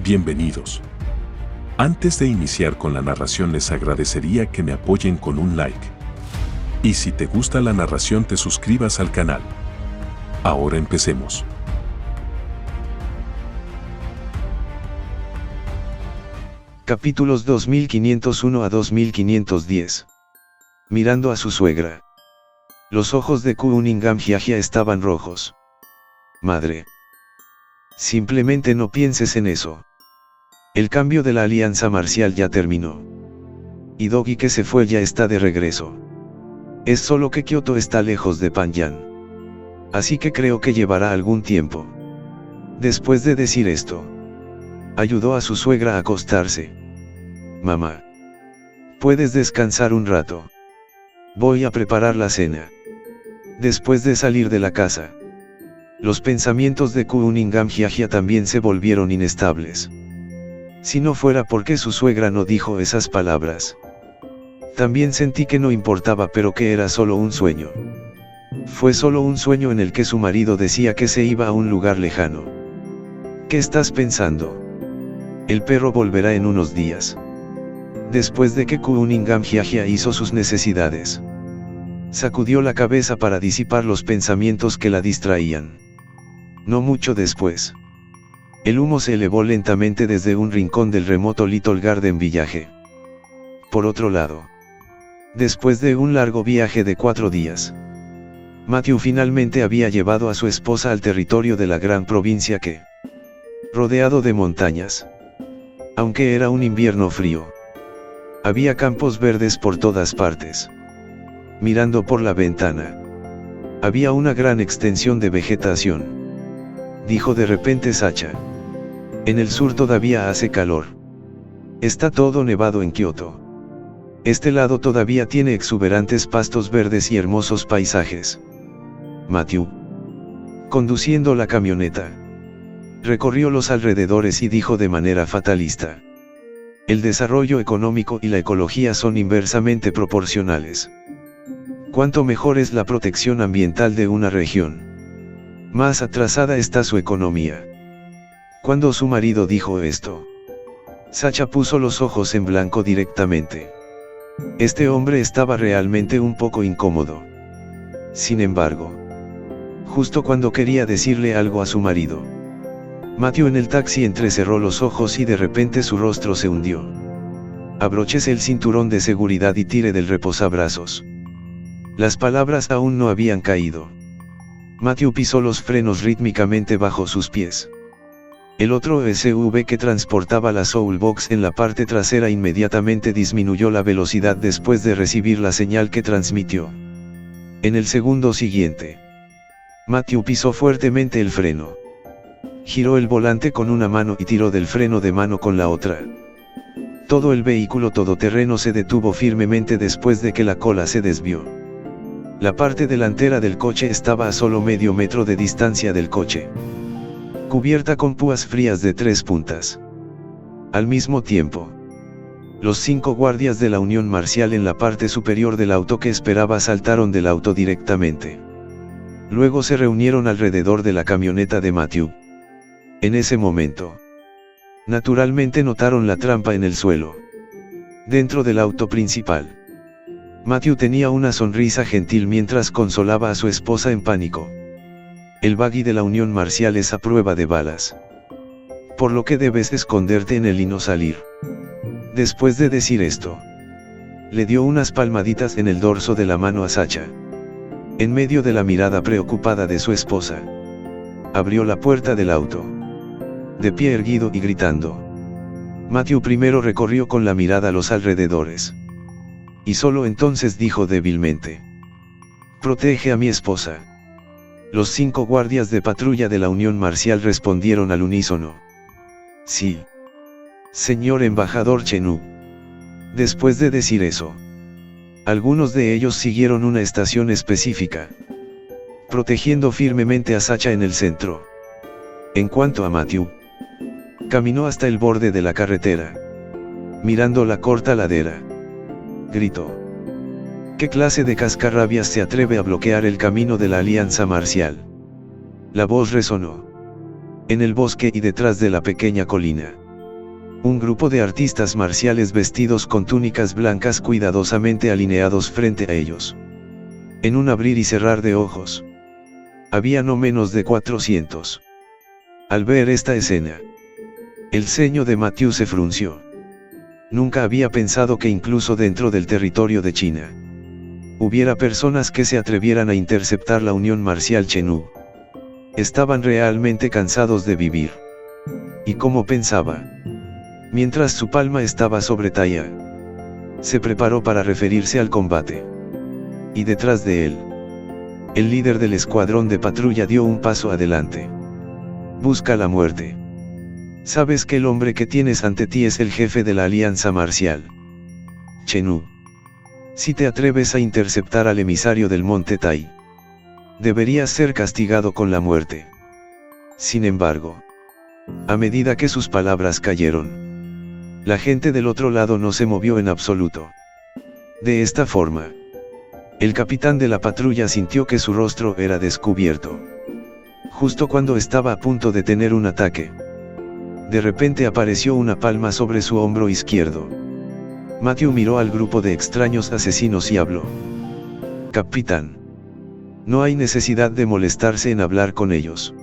Bienvenidos. Antes de iniciar con la narración les agradecería que me apoyen con un like. Y si te gusta la narración te suscribas al canal. Ahora empecemos. Capítulos 2501 a 2510. Mirando a su suegra. Los ojos de Cunningham Hyahia estaban rojos. Madre. Simplemente no pienses en eso. El cambio de la alianza marcial ya terminó. Y Dogi que se fue ya está de regreso. Es solo que Kyoto está lejos de Panyan. Así que creo que llevará algún tiempo. Después de decir esto, ayudó a su suegra a acostarse. Mamá. Puedes descansar un rato. Voy a preparar la cena. Después de salir de la casa, los pensamientos de Cunningham Hyahia también se volvieron inestables. Si no fuera porque su suegra no dijo esas palabras. También sentí que no importaba, pero que era solo un sueño. Fue solo un sueño en el que su marido decía que se iba a un lugar lejano. ¿Qué estás pensando? El perro volverá en unos días. Después de que Cunningham Hyahia hizo sus necesidades, sacudió la cabeza para disipar los pensamientos que la distraían. No mucho después, el humo se elevó lentamente desde un rincón del remoto Little Garden Village. Por otro lado, después de un largo viaje de 4 días, Matthew finalmente había llevado a su esposa al territorio de la gran provincia que, rodeado de montañas, aunque era un invierno frío, había campos verdes por todas partes. Mirando por la ventana, había una gran extensión de vegetación. Dijo de repente Sacha. En el sur todavía hace calor. Está todo nevado en Kioto. Este lado todavía tiene exuberantes pastos verdes y hermosos paisajes. Matthew, conduciendo la camioneta, recorrió los alrededores y dijo de manera fatalista: el desarrollo económico y la ecología son inversamente proporcionales. Cuanto mejor es la protección ambiental de una región, más atrasada está su economía. Cuando su marido dijo esto, Sacha puso los ojos en blanco directamente. Este hombre estaba realmente un poco incómodo. Sin embargo, justo cuando quería decirle algo a su marido, Matthew en el taxi entrecerró los ojos y de repente su rostro se hundió. Abróchese el cinturón de seguridad y tire del reposabrazos. Las palabras aún no habían caído. Matthew pisó los frenos rítmicamente bajo sus pies. El otro SUV que transportaba la Soulbox en la parte trasera inmediatamente disminuyó la velocidad después de recibir la señal que transmitió. En el segundo siguiente, Matthew pisó fuertemente el freno. Giró el volante con una mano y tiró del freno de mano con la otra. Todo el vehículo todoterreno se detuvo firmemente después de que la cola se desvió. La parte delantera del coche estaba a solo medio metro de distancia del coche, cubierta con púas frías de 3 puntas. Al mismo tiempo, los 5 guardias de la Unión Marcial en la parte superior del auto que esperaba saltaron del auto directamente. Luego se reunieron alrededor de la camioneta de Matthew. En ese momento, naturalmente notaron la trampa en el suelo, dentro del auto principal. Matthew tenía una sonrisa gentil mientras consolaba a su esposa en pánico. El buggy de la Unión Marcial es a prueba de balas, por lo que debes esconderte en él y no salir. Después de decir esto, le dio unas palmaditas en el dorso de la mano a Sacha. En medio de la mirada preocupada de su esposa, abrió la puerta del auto, de pie erguido y gritando. Matthew primero recorrió con la mirada los alrededores. Y solo entonces dijo débilmente: protege a mi esposa. Los 5 guardias de patrulla de la Unión Marcial respondieron al unísono: sí, señor embajador Chenu. Después de decir eso, algunos de ellos siguieron una estación específica, protegiendo firmemente a Sacha en el centro. En cuanto a Matthew, caminó hasta el borde de la carretera, mirando la corta ladera. Gritó: ¿qué clase de cascarrabias se atreve a bloquear el camino de la alianza marcial? La voz resonó en el bosque y detrás de la pequeña colina. Un grupo de artistas marciales vestidos con túnicas blancas cuidadosamente alineados frente a ellos. En un abrir y cerrar de ojos. Había no menos de 400. Al ver esta escena, el ceño de Matthew se frunció. Nunca había pensado que incluso dentro del territorio de China, hubiera personas que se atrevieran a interceptar la unión marcial Chenú. Estaban realmente cansados de vivir. Y como pensaba, mientras su palma estaba sobre Taya, se preparó para referirse al combate. Y detrás de él, el líder del escuadrón de patrulla dio un paso adelante. Busca la muerte. Sabes que el hombre que tienes ante ti es el jefe de la alianza marcial. Chenú. Si te atreves a interceptar al emisario del monte Tai, deberías ser castigado con la muerte. Sin embargo, a medida que sus palabras cayeron, la gente del otro lado no se movió en absoluto. De esta forma, el capitán de la patrulla sintió que su rostro era descubierto. Justo cuando estaba a punto de tener un ataque, de repente apareció una palma sobre su hombro izquierdo. Matthew miró al grupo de extraños asesinos y habló. Capitán. No hay necesidad de molestarse en hablar con ellos.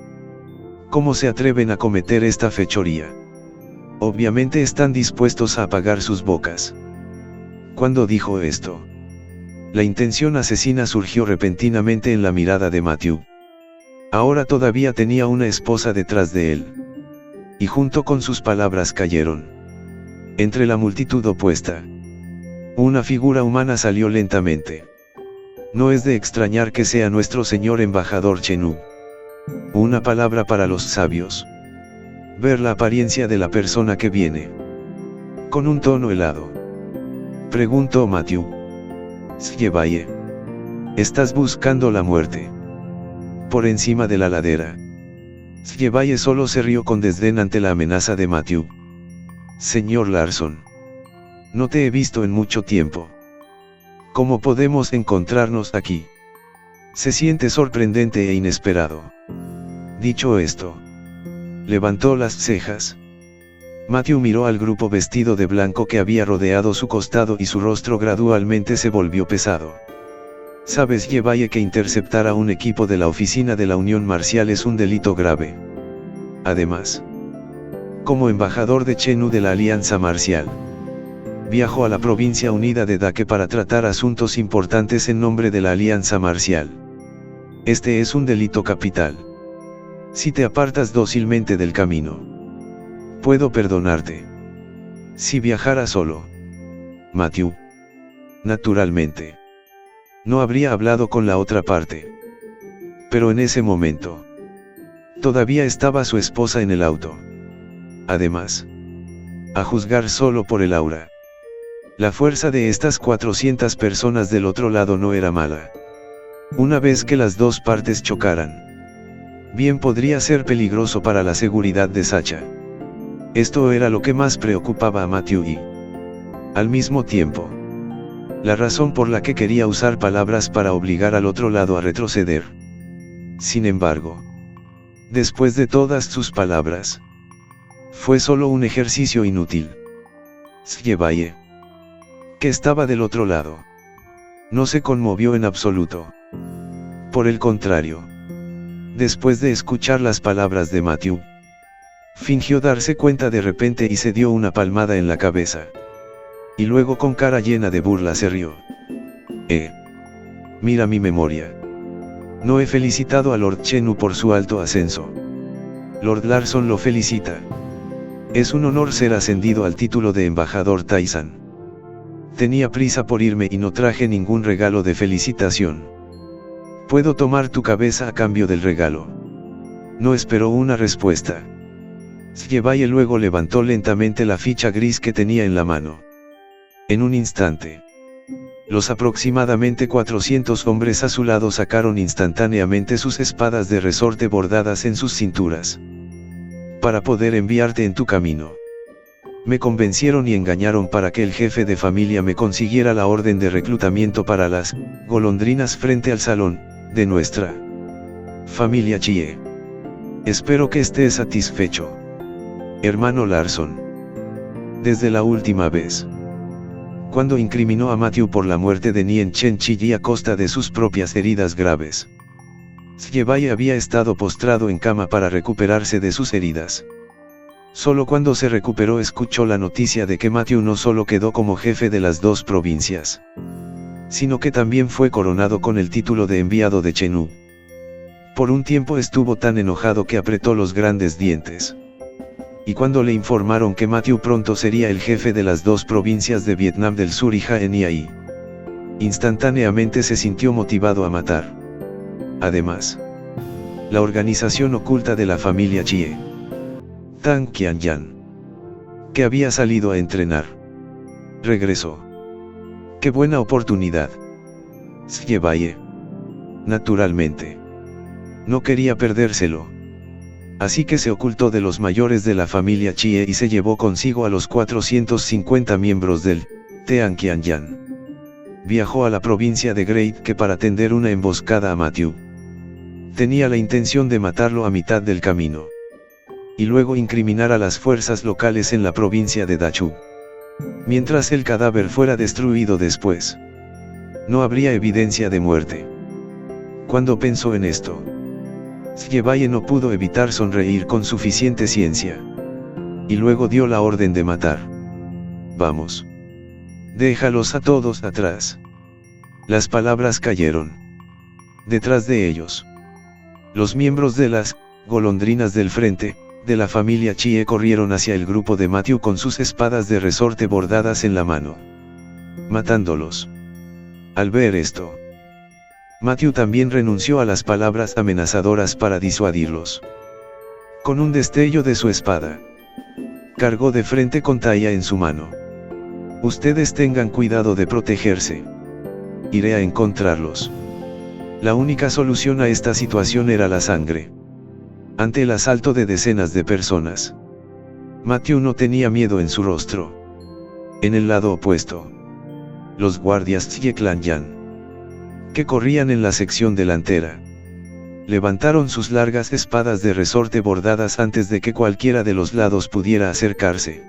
¿Cómo se atreven a cometer esta fechoría? Obviamente están dispuestos a apagar sus bocas. Cuando dijo esto, la intención asesina surgió repentinamente en la mirada de Matthew. Ahora todavía tenía una esposa detrás de él. Y junto con sus palabras cayeron. Entre la multitud opuesta, una figura humana salió lentamente. No es de extrañar que sea nuestro señor embajador Chenú. Una palabra para los sabios. Ver la apariencia de la persona que viene. Con un tono helado, preguntó Matthew. Siebaye. ¿Estás buscando la muerte? Por encima de la ladera. Siebaye solo se rió con desdén ante la amenaza de Matthew. Señor Larson. No te he visto en mucho tiempo. ¿Cómo podemos encontrarnos aquí? Se siente sorprendente e inesperado. Dicho esto, levantó las cejas. Matthew miró al grupo vestido de blanco que había rodeado su costado y su rostro gradualmente se volvió pesado. Sabes, Yebaye, que interceptar a un equipo de la oficina de la Unión Marcial es un delito grave. Además, como embajador de Chenú de la Alianza Marcial, viajó a la provincia unida de Dake para tratar asuntos importantes en nombre de la Alianza Marcial. Este es un delito capital. Si te apartas dócilmente del camino, puedo perdonarte. Si viajara solo, Matthew, naturalmente, no habría hablado con la otra parte. Pero en ese momento, todavía estaba su esposa en el auto. Además, a juzgar solo por el aura, la fuerza de estas 400 personas del otro lado no era mala. Una vez que las dos partes chocaran, bien podría ser peligroso para la seguridad de Sacha. Esto era lo que más preocupaba a Matthew y, al mismo tiempo, la razón por la que quería usar palabras para obligar al otro lado a retroceder. Sin embargo, después de todas sus palabras, fue solo un ejercicio inútil. Siebaye, que estaba del otro lado, no se conmovió en absoluto. Por el contrario, después de escuchar las palabras de Matthew, fingió darse cuenta de repente y se dio una palmada en la cabeza. Y luego con cara llena de burla se rió. Mira mi memoria. No he felicitado a Lord Chenú por su alto ascenso. Lord Larson lo felicita. Es un honor ser ascendido al título de embajador Taisan. Tenía prisa por irme y no traje ningún regalo de felicitación. ¿Puedo tomar tu cabeza a cambio del regalo? No esperó una respuesta. Siebaye luego levantó lentamente la ficha gris que tenía en la mano. En un instante, los aproximadamente 400 hombres a su lado sacaron instantáneamente sus espadas de resorte bordadas en sus cinturas. Para poder enviarte en tu camino. Me convencieron y engañaron para que el jefe de familia me consiguiera la orden de reclutamiento para las golondrinas frente al salón de nuestra familia Chie. Espero que estés satisfecho, hermano Larson. desde la última vez. Cuando incriminó a Matthew por la muerte de Nien Chen Chi a costa de sus propias heridas graves. Siebaye había estado postrado en cama para recuperarse de sus heridas. Solo cuando se recuperó escuchó la noticia de que Matthew no solo quedó como jefe de las dos provincias, sino que también fue coronado con el título de enviado de Chenú. Por un tiempo estuvo tan enojado que apretó los grandes dientes. Y cuando le informaron que Matthew pronto sería el jefe de las dos provincias de Vietnam del Sur y Jaen-y, instantáneamente se sintió motivado a matar. Además, la organización oculta de la familia Chie, Tang Qianyan, que había salido a entrenar, regresó. ¡Qué buena oportunidad! Siebaye, naturalmente, no quería perdérselo. Así que se ocultó de los mayores de la familia Chie y se llevó consigo a los 450 miembros del Tean Qianyan. Viajó a la provincia de Great Ke para tender una emboscada a Matthew. Tenía la intención de matarlo a mitad del camino. Y luego incriminar a las fuerzas locales en la provincia de Dachu. Mientras el cadáver fuera destruido después, no habría evidencia de muerte. Cuando pensó en esto, Siebaye no pudo evitar sonreír con suficiente ciencia. Y luego dio la orden de matar. Vamos. Déjalos a todos atrás. Las palabras cayeron. Detrás de ellos, los miembros de las golondrinas del frente, de la familia Chie corrieron hacia el grupo de Matthew con sus espadas de resorte bordadas en la mano, matándolos. Al ver esto, Matthew también renunció a las palabras amenazadoras para disuadirlos. Con un destello de su espada, cargó de frente con Taya en su mano. Ustedes tengan cuidado de protegerse. Iré a encontrarlos. La única solución a esta situación era la sangre. Ante el asalto de decenas de personas, Matthew no tenía miedo en su rostro. En el lado opuesto, los guardias Xieklanyan, que corrían en la sección delantera, levantaron sus largas espadas de resorte bordadas antes de que cualquiera de los lados pudiera acercarse.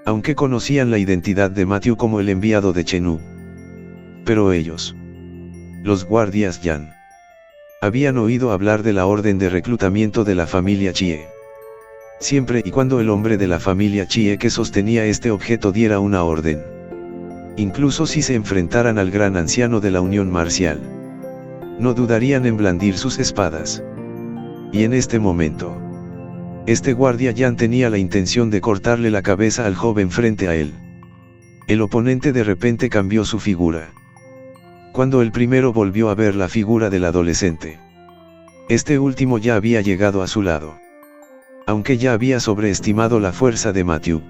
Aunque conocían la identidad de Matthew como el enviado de Chenú. Pero ellos, los guardias Yan, habían oído hablar de la orden de reclutamiento de la familia Chie. Siempre y cuando el hombre de la familia Chie que sostenía este objeto diera una orden, incluso si se enfrentaran al gran anciano de la Unión Marcial, no dudarían en blandir sus espadas. Y en este momento, este guardia Yan tenía la intención de cortarle la cabeza al joven frente a él. El oponente de repente cambió su figura. Cuando el primero volvió a ver la figura del adolescente, este último ya había llegado a su lado. Aunque ya había sobreestimado la fuerza de Matthew.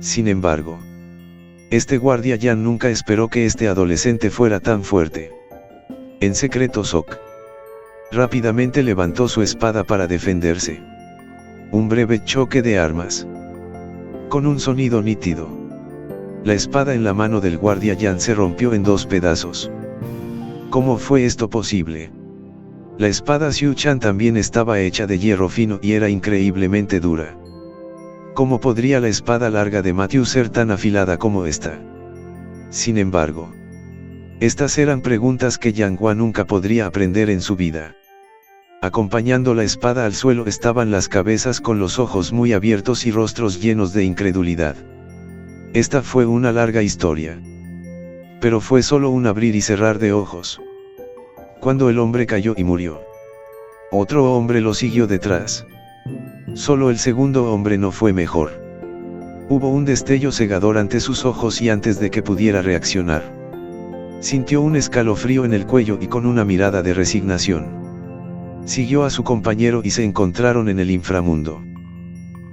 Sin embargo, este guardia Yan nunca esperó que este adolescente fuera tan fuerte. En secreto Sok rápidamente levantó su espada para defenderse. Un breve choque de armas. Con un sonido nítido, la espada en la mano del guardia Yan se rompió en dos pedazos. ¿Cómo fue esto posible? La espada Xiu Chan también estaba hecha de hierro fino y era increíblemente dura. ¿Cómo podría la espada larga de Matthew ser tan afilada como esta? Sin embargo, estas eran preguntas que Yang Hua nunca podría aprender en su vida. Acompañando la espada al suelo estaban las cabezas con los ojos muy abiertos y rostros llenos de incredulidad. Esta fue una larga historia. Pero fue solo un abrir y cerrar de ojos. Cuando el hombre cayó y murió, otro hombre lo siguió detrás. Solo el segundo hombre no fue mejor. Hubo un destello cegador ante sus ojos y antes de que pudiera reaccionar, sintió un escalofrío en el cuello y con una mirada de resignación, siguió a su compañero y se encontraron en el inframundo.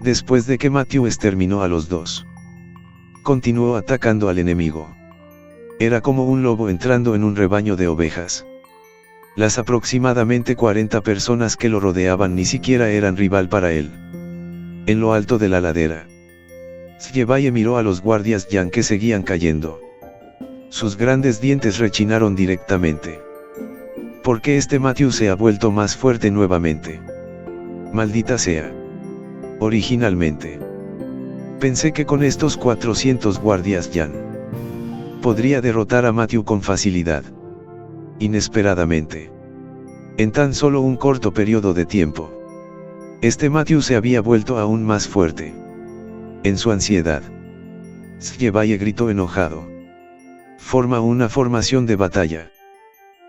Después de que Matthew exterminó a los dos, continuó atacando al enemigo. Era como un lobo entrando en un rebaño de ovejas. Las aproximadamente 40 personas que lo rodeaban ni siquiera eran rival para él. En lo alto de la ladera, Siebaye miró a los guardias Yan que seguían cayendo. Sus grandes dientes rechinaron directamente. ¿Por qué este Matthew se ha vuelto más fuerte nuevamente? Maldita sea. Originalmente Pensé que con estos 400 guardias Yan podría derrotar a Matthew con facilidad. Inesperadamente, en tan solo un corto periodo de tiempo, Matthew se había vuelto aún más fuerte. En su ansiedad, Sjebaye gritó enojado: forma una formación de batalla.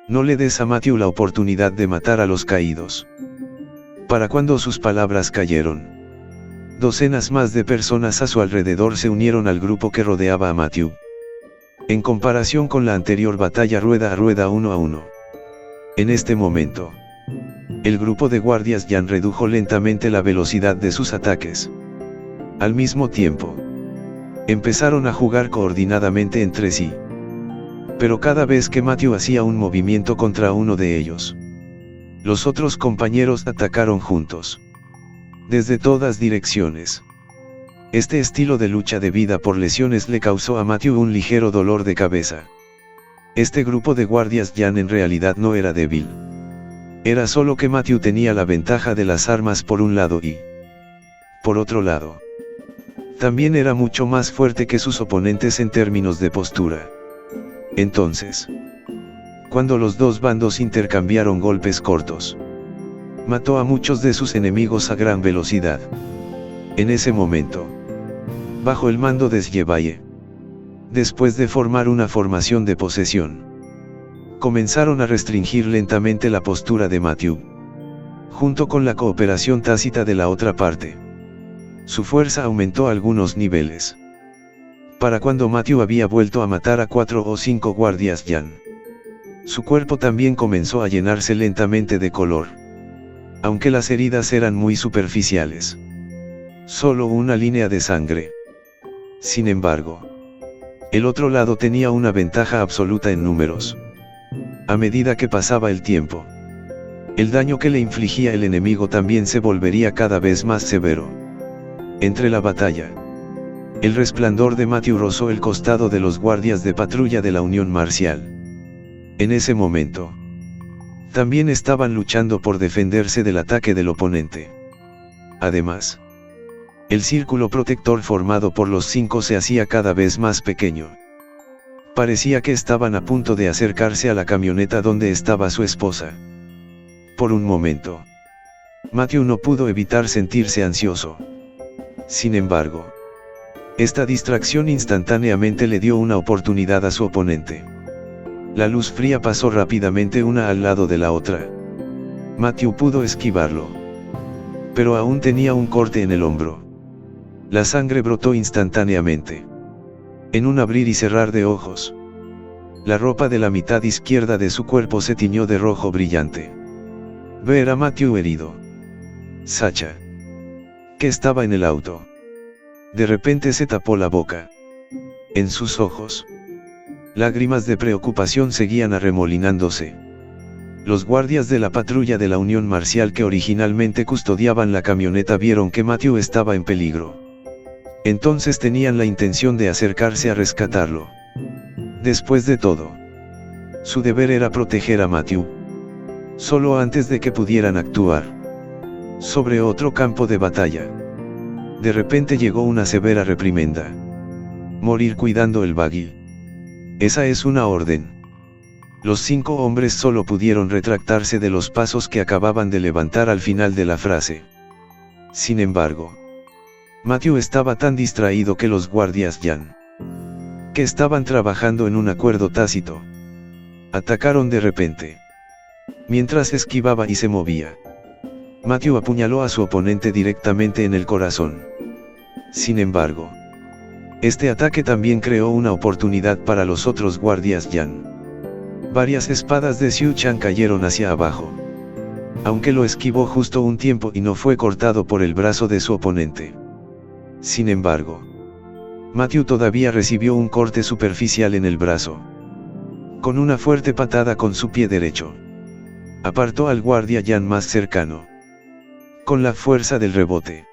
No le des a Matthew la oportunidad de matar a los caídos. Para cuando sus palabras cayeron, docenas más de personas a su alrededor se unieron al grupo que rodeaba a Matthew. En comparación con la anterior batalla rueda a rueda 1 a 1. En este momento, el grupo de guardias Yan redujo lentamente la velocidad de sus ataques. Al mismo tiempo, empezaron a jugar coordinadamente entre sí. Pero cada vez que Matthew hacía un movimiento contra uno de ellos, los otros compañeros atacaron juntos. Desde todas direcciones. Este estilo de lucha debida por lesiones le causó a Matthew un ligero dolor de cabeza. Este grupo de guardias Yan en realidad no era débil. Era solo que Matthew tenía la ventaja de las armas por un lado y, por otro lado, también era mucho más fuerte que sus oponentes en términos de postura. Entonces, cuando los dos bandos intercambiaron golpes cortos, mató a muchos de sus enemigos a gran velocidad. En ese momento, bajo el mando de Sjebaye, después de formar una formación de posesión, comenzaron a restringir lentamente la postura de Matthew. Junto con la cooperación tácita de la otra parte, su fuerza aumentó a algunos niveles. Para cuando Matthew había vuelto a matar a 4 o 5 guardias Yan, su cuerpo también comenzó a llenarse lentamente de color. Aunque las heridas eran muy superficiales. Solo una línea de sangre. Sin embargo, el otro lado tenía una ventaja absoluta en números. A medida que pasaba el tiempo, el daño que le infligía el enemigo también se volvería cada vez más severo. Entre la batalla, el resplandor de Matthew rozó el costado de los guardias de patrulla de la Unión Marcial. En ese momento, también estaban luchando por defenderse del ataque del oponente. Además, el círculo protector formado por los 5 se hacía cada vez más pequeño. Parecía que estaban a punto de acercarse a la camioneta donde estaba su esposa. Por un momento, Matthew no pudo evitar sentirse ansioso. Sin embargo, esta distracción instantáneamente le dio una oportunidad a su oponente. La luz fría pasó rápidamente una al lado de la otra. Matthew pudo esquivarlo. Pero aún tenía un corte en el hombro. La sangre brotó instantáneamente. En un abrir y cerrar de ojos, la ropa de la mitad izquierda de su cuerpo se tiñó de rojo brillante. Ver a Matthew herido. Sacha, que estaba en el auto, de repente se tapó la boca. En sus ojos, lágrimas de preocupación seguían arremolinándose. Los guardias de la patrulla de la Unión Marcial que originalmente custodiaban la camioneta vieron que Matthew estaba en peligro. Entonces tenían la intención de acercarse a rescatarlo. Después de todo, su deber era proteger a Matthew. Solo antes de que pudieran actuar sobre otro campo de batalla, de repente llegó una severa reprimenda. Morir cuidando el buggy. Esa es una orden. Los 5 hombres solo pudieron retractarse de los pasos que acababan de levantar al final de la frase. Sin embargo, Matthew estaba tan distraído que los guardias Yan, que estaban trabajando en un acuerdo tácito, atacaron de repente. Mientras esquivaba y se movía, Matthew apuñaló a su oponente directamente en el corazón. Sin embargo, este ataque también creó una oportunidad para los otros guardias Yan. Varias espadas de Xiu Chan cayeron hacia abajo. Aunque lo esquivó justo un tiempo y no fue cortado por el brazo de su oponente. Sin embargo, Matthew todavía recibió un corte superficial en el brazo. Con una fuerte patada con su pie derecho, apartó al guardia Yan más cercano. Con la fuerza del rebote,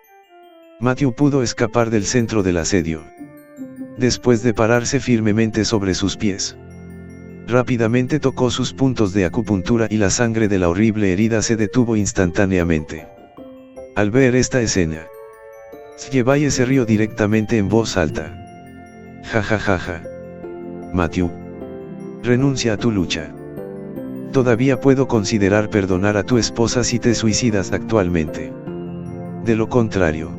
Matthew pudo escapar del centro del asedio. Después de pararse firmemente sobre sus pies, rápidamente tocó sus puntos de acupuntura y la sangre de la horrible herida se detuvo instantáneamente. Al ver esta escena, Sgebaye se rió directamente en voz alta. Ja ja ja ja. Matthew. Renuncia a tu lucha. Todavía puedo considerar perdonar a tu esposa si te suicidas actualmente. De lo contrario,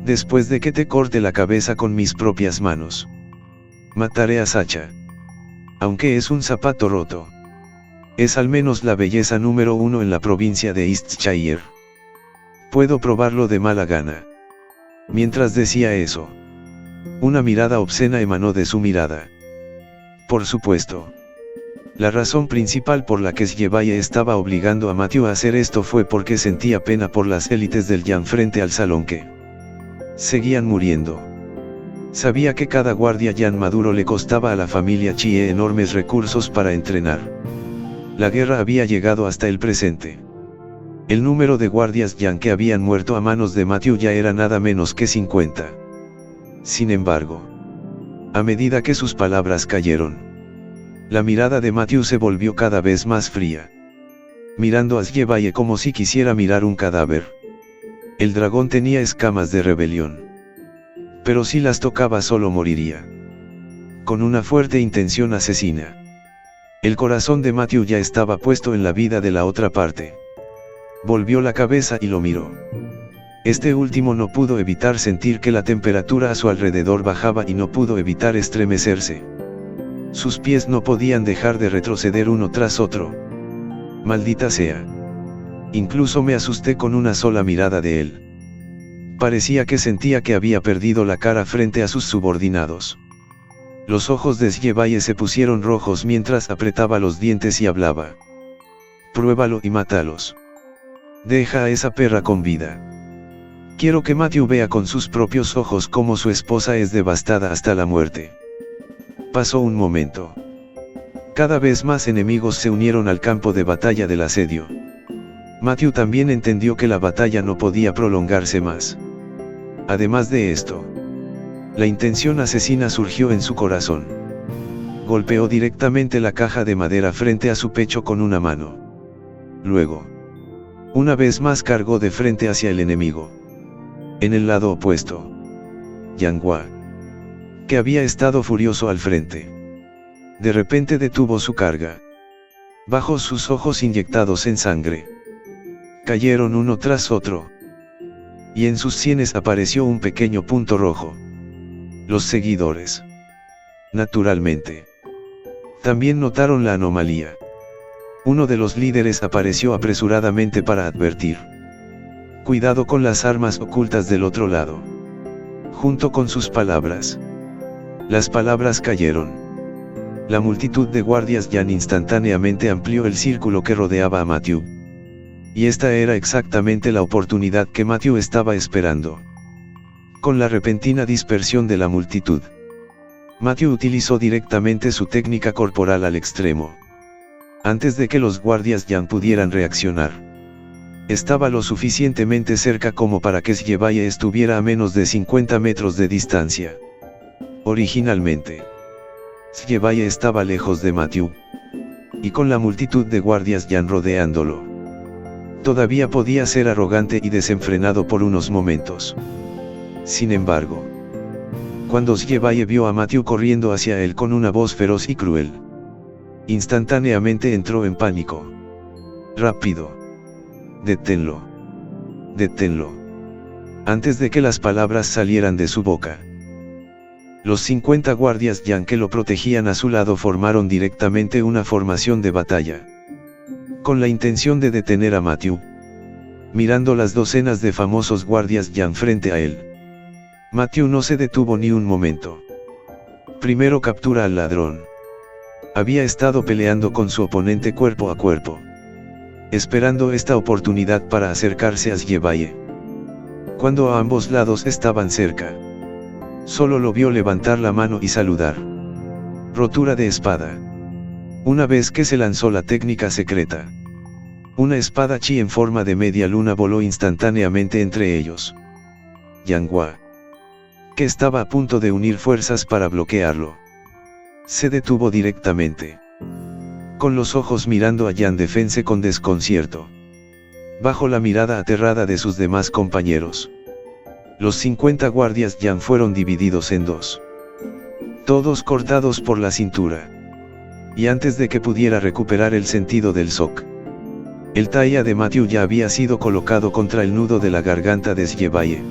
después de que te corte la cabeza con mis propias manos, mataré a Sacha. Aunque es un zapato roto, es al menos la belleza número 1 en la provincia de Eastshire. Puedo probarlo de mala gana. Mientras decía eso, una mirada obscena emanó de su mirada. Por supuesto, la razón principal por la que Sgebaye estaba obligando a Matthew a hacer esto fue porque sentía pena por las élites del Yan frente al salón que seguían muriendo. Sabía que cada guardia Yan maduro le costaba a la familia Chie enormes recursos para entrenar. La guerra había llegado hasta el presente. El número de guardias Yan que habían muerto a manos de Matthew ya era nada menos que 50. Sin embargo, a medida que sus palabras cayeron, la mirada de Matthew se volvió cada vez más fría, mirando a Sgebaye como si quisiera mirar un cadáver. El dragón tenía escamas de rebelión, pero si las tocaba solo moriría, con una fuerte intención asesina. El corazón de Matthew ya estaba puesto en la vida de la otra parte. Volvió la cabeza y lo miró. Este último no pudo evitar sentir que la temperatura a su alrededor bajaba y no pudo evitar estremecerse. Sus pies no podían dejar de retroceder uno tras otro. Maldita sea. Incluso me asusté con una sola mirada de él. Parecía que sentía que había perdido la cara frente a sus subordinados. Los ojos de Sgebaye se pusieron rojos mientras apretaba los dientes y hablaba. Pruébalo y mátalos. Deja a esa perra con vida. Quiero que Matthew vea con sus propios ojos cómo su esposa es devastada hasta la muerte. Pasó un momento. Cada vez más enemigos se unieron al campo de batalla del asedio. Matthew también entendió que la batalla no podía prolongarse más. Además de esto, la intención asesina surgió en su corazón. Golpeó directamente la caja de madera frente a su pecho con una mano. Luego, una vez más cargó de frente hacia el enemigo. En el lado opuesto, Yang Hua, que había estado furioso al frente, de repente detuvo su carga. Bajo sus ojos inyectados en sangre, cayeron uno tras otro, y en sus sienes apareció un pequeño punto rojo. Los seguidores, naturalmente, también notaron la anomalía. Uno de los líderes apareció apresuradamente para advertir. Cuidado con las armas ocultas del otro lado. Junto con sus palabras, las palabras cayeron. La multitud de guardias Yan instantáneamente amplió el círculo que rodeaba a Matthew. Y esta era exactamente la oportunidad que Matthew estaba esperando. Con la repentina dispersión de la multitud, Matthew utilizó directamente su técnica corporal al extremo. Antes de que los guardias Yan pudieran reaccionar, estaba lo suficientemente cerca como para que Sgebaye estuviera a menos de 50 metros de distancia. Originalmente, Sgebaye estaba lejos de Matthew, y con la multitud de guardias Yan rodeándolo, todavía podía ser arrogante y desenfrenado por unos momentos. Sin embargo, cuando Sgebaye vio a Matthew corriendo hacia él con una voz feroz y cruel, instantáneamente entró en pánico. Rápido. Deténlo. Deténlo. Antes de que las palabras salieran de su boca, los 50 guardias Yan que lo protegían a su lado formaron directamente una formación de batalla, con la intención de detener a Matthew. Mirando las docenas de famosos guardias Yan frente a él, Matthew no se detuvo ni un momento. Primero captura al ladrón. Había estado peleando con su oponente cuerpo a cuerpo, esperando esta oportunidad para acercarse a Sgebaye. Cuando a ambos lados estaban cerca, solo lo vio levantar la mano y saludar. Rotura de espada. Una vez que se lanzó la técnica secreta, una espada chi en forma de media luna voló instantáneamente entre ellos. Yang Hua, que estaba a punto de unir fuerzas para bloquearlo, se detuvo directamente, con los ojos mirando a Yan Defense con desconcierto, bajo la mirada aterrada de sus demás compañeros. Los 50 guardias Yan fueron divididos en dos. Todos cortados por la cintura. Y antes de que pudiera recuperar el sentido del shock, el taia de Matthew ya había sido colocado contra el nudo de la garganta de Sjebaye.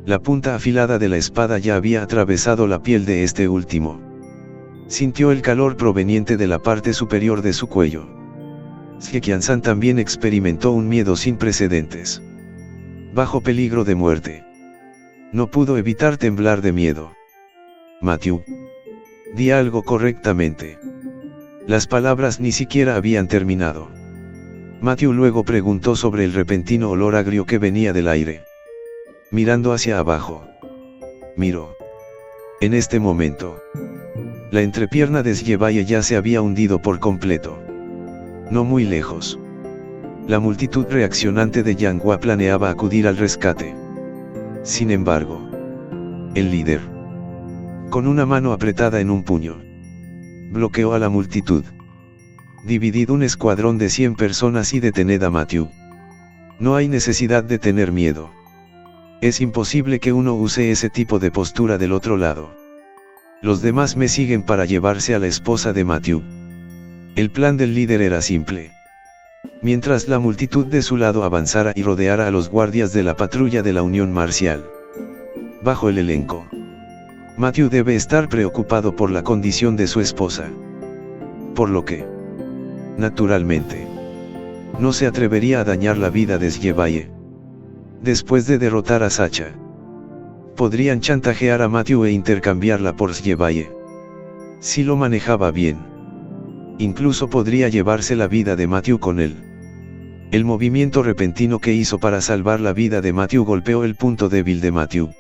La punta afilada de la espada ya había atravesado la piel de este último. Sintió el calor proveniente de la parte superior de su cuello. Sjekian-san también experimentó un miedo sin precedentes. Bajo peligro de muerte. No pudo evitar temblar de miedo. Matthew. Di algo correctamente. Las palabras ni siquiera habían terminado. Matthew luego preguntó sobre el repentino olor agrio que venía del aire. Mirando hacia abajo. Miró. En este momento, la entrepierna de Sjebaye ya se había hundido por completo. No muy lejos. La multitud reaccionante de Yanghua planeaba acudir al rescate. Sin embargo, el líder, con una mano apretada en un puño, bloqueó a la multitud. Dividid un escuadrón de 100 personas y detened a Matthew. No hay necesidad de tener miedo. Es imposible que uno use ese tipo de postura del otro lado. Los demás me siguen para llevarse a la esposa de Matthew. El plan del líder era simple. Mientras la multitud de su lado avanzara y rodeara a los guardias de la patrulla de la Unión Marcial. Bajo el elenco. Matthew debe estar preocupado por la condición de su esposa. Por lo que, naturalmente, no se atrevería a dañar la vida de Sjebaye. Después de derrotar a Sacha, podrían chantajear a Matthew e intercambiarla por Sjebaye. Si lo manejaba bien, incluso podría llevarse la vida de Matthew con él. El movimiento repentino que hizo para salvar la vida de Matthew golpeó el punto débil de Matthew.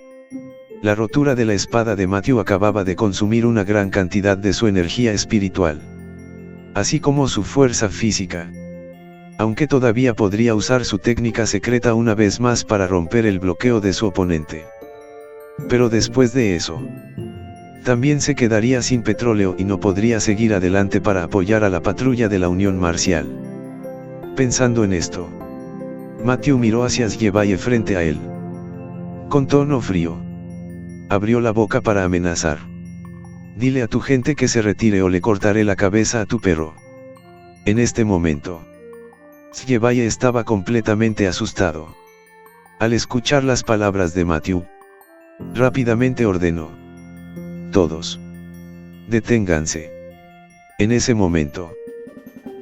La rotura de la espada de Matthew acababa de consumir una gran cantidad de su energía espiritual, así como su fuerza física. Aunque todavía podría usar su técnica secreta una vez más para romper el bloqueo de su oponente. Pero después de eso, también se quedaría sin petróleo y no podría seguir adelante para apoyar a la patrulla de la Unión Marcial. Pensando en esto, Matthew miró hacia Sjebaye frente a él. Con tono frío, abrió la boca para amenazar. Dile a tu gente que se retire o le cortaré la cabeza a tu perro. En este momento, Sjebaye estaba completamente asustado. Al escuchar las palabras de Matthew, rápidamente ordenó. Todos. Deténganse. En ese momento,